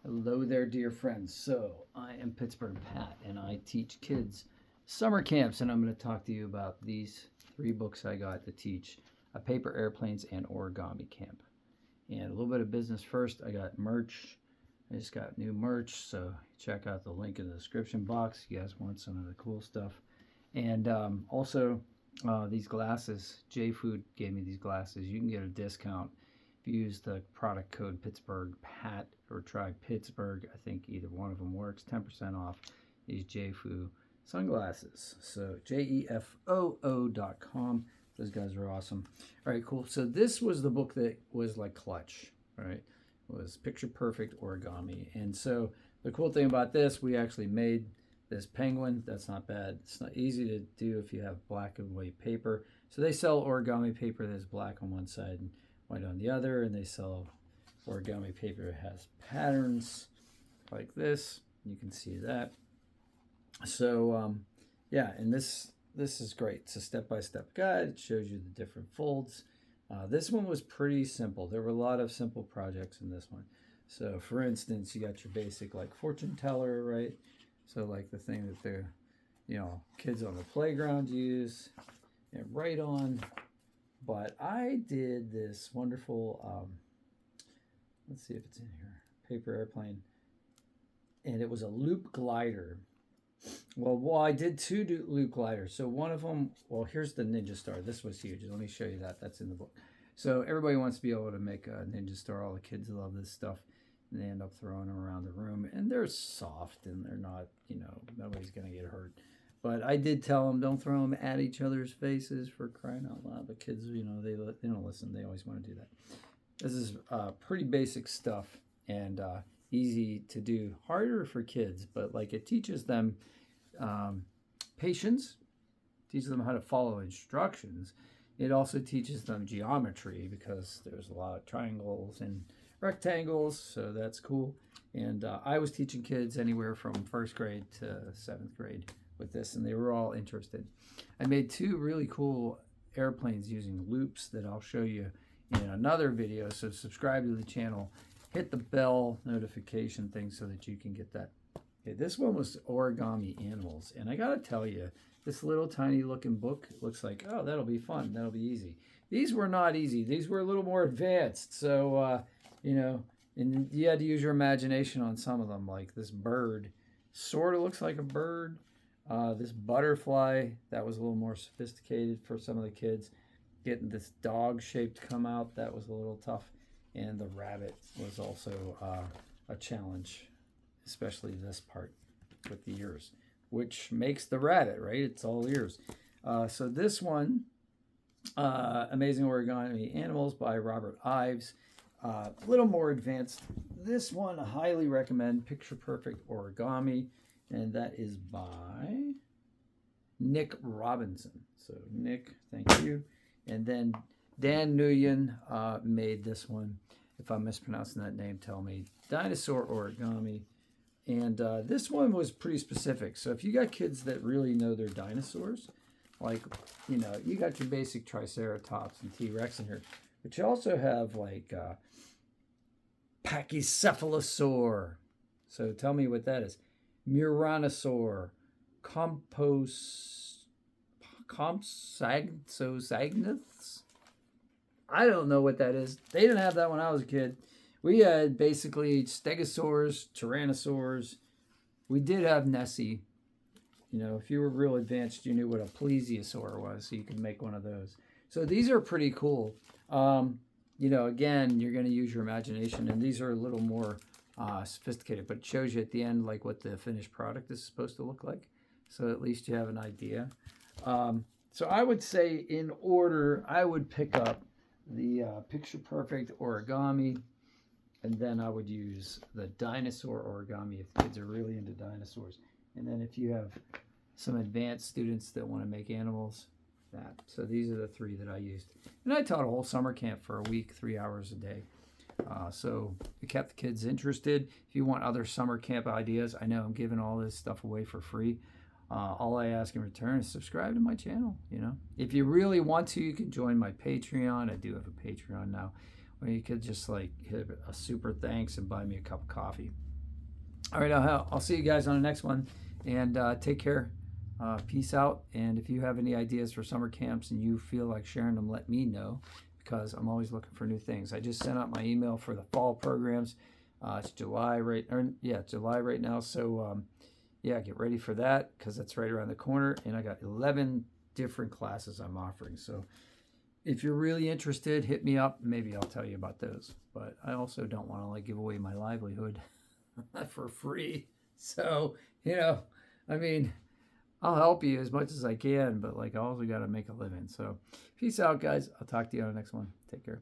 Hello there, dear friends. So, I am Pittsburghpat, and I teach kids summer camps, and I'm going to talk to you about these 3 books I got to teach a paper airplanes and origami camp. And a little bit of business first. I got merch. I just got new merch, so check out the link in the description box if you guys want some of the cool stuff. And also, these glasses. J-Food gave me these glasses. You can get a discount if you use the product code Pittsburghpat or try Pittsburgh. I think either one of them works. 10% off these J-Foo sunglasses. So JEFOO.com. Those guys are awesome. All right, cool. So this was the book that was like clutch, right? It was picture perfect origami. And so the cool thing about this, we actually made this penguin. That's not bad. It's not easy to do if you have black and white paper. So they sell origami paper that's black on one side and white on the other, and they sell origami paper that has patterns like this. You can see that. So yeah, and this is great. It's a step-by-step guide. It shows you the different folds. This one was pretty simple. There were a lot of simple projects in this one. So for instance, you got your basic like fortune teller, right? So like the thing that the kids on the playground use and write on. But I did this wonderful, let's see if it's in here, paper airplane. And it was a loop glider. Well, I did 2 loop gliders. So one of them, well, here's the Ninja Star. This was huge. Let me show you that. That's in the book. So everybody wants to be able to make a Ninja Star. All the kids love this stuff. And they end up throwing them around the room. And they're soft and they're not, nobody's going to get hurt. But I did tell them, don't throw them at each other's faces, for crying out loud. The kids, they don't listen. They always want to do that. This is pretty basic stuff and easy to do. Harder for kids, but like it teaches them patience, teaches them how to follow instructions. It also teaches them geometry because there's a lot of triangles and rectangles, so that's cool. And I was teaching kids anywhere from 1st grade to 7th grade with this, and they were all interested. I made 2 really cool airplanes using loops that I'll show you in another video, so subscribe to the channel, hit the bell notification thing so that you can get that. Okay, this one was origami animals, and I gotta tell you, this little tiny looking book looks like, oh, that'll be fun, that'll be easy. These were not easy. These were a little more advanced, so and you had to use your imagination on some of them. Like this bird sort of looks like a bird. This butterfly, that was a little more sophisticated for some of the kids. Getting this dog shape to come out, that was a little tough. And the rabbit was also a challenge, especially this part with the ears, which makes the rabbit, right? It's all ears. So this one, Amazing Origami Animals by Robert Ives, a little more advanced. This one I highly recommend, Picture Perfect Origami, and that is by Nick Robinson. So Nick, thank you. And then Dan Nguyen made this one. If I'm mispronouncing that name, tell me. Dinosaur Origami. And this one was pretty specific. So if you got kids that really know their dinosaurs, like, you got your basic Triceratops and T-Rex in here, but you also have like Pachycephalosaur. So tell me what that is. Muranosaur, Compsognathus. I don't know what that is. They didn't have that when I was a kid. We had basically stegosaurs, tyrannosaurs. We did have Nessie. If you were real advanced, you knew what a plesiosaur was, so you could make one of those. So these are pretty cool. Again, you're going to use your imagination, and these are a little more sophisticated, but it shows you at the end like what the finished product is supposed to look like, so at least you have an idea. So I would say in order, I would pick up the Picture Perfect Origami, and then I would use the Dinosaur Origami if kids are really into dinosaurs. And then if you have some advanced students that want to make animals, that. So these are the 3 that I used. And I taught a whole summer camp for a week, 3 hours a day. So it kept the kids interested. If you want other summer camp ideas, I know I'm giving all this stuff away for free. All I ask in return is subscribe to my channel. If you really want to, you can join my Patreon. I do have a Patreon now, where you could just like hit a super thanks and buy me a cup of coffee. All right, I'll see you guys on the next one, and take care. Peace out. And if you have any ideas for summer camps and you feel like sharing them, let me know, because I'm always looking for new things. I just sent out my email for the fall programs. It's July July right now. So yeah, get ready for that, because that's right around the corner. And I got 11 different classes I'm offering. So if you're really interested, hit me up. Maybe I'll tell you about those. But I also don't want to like give away my livelihood for free. So, I mean, I'll help you as much as I can, but like I also got to make a living. So peace out, guys. I'll talk to you on the next one. Take care.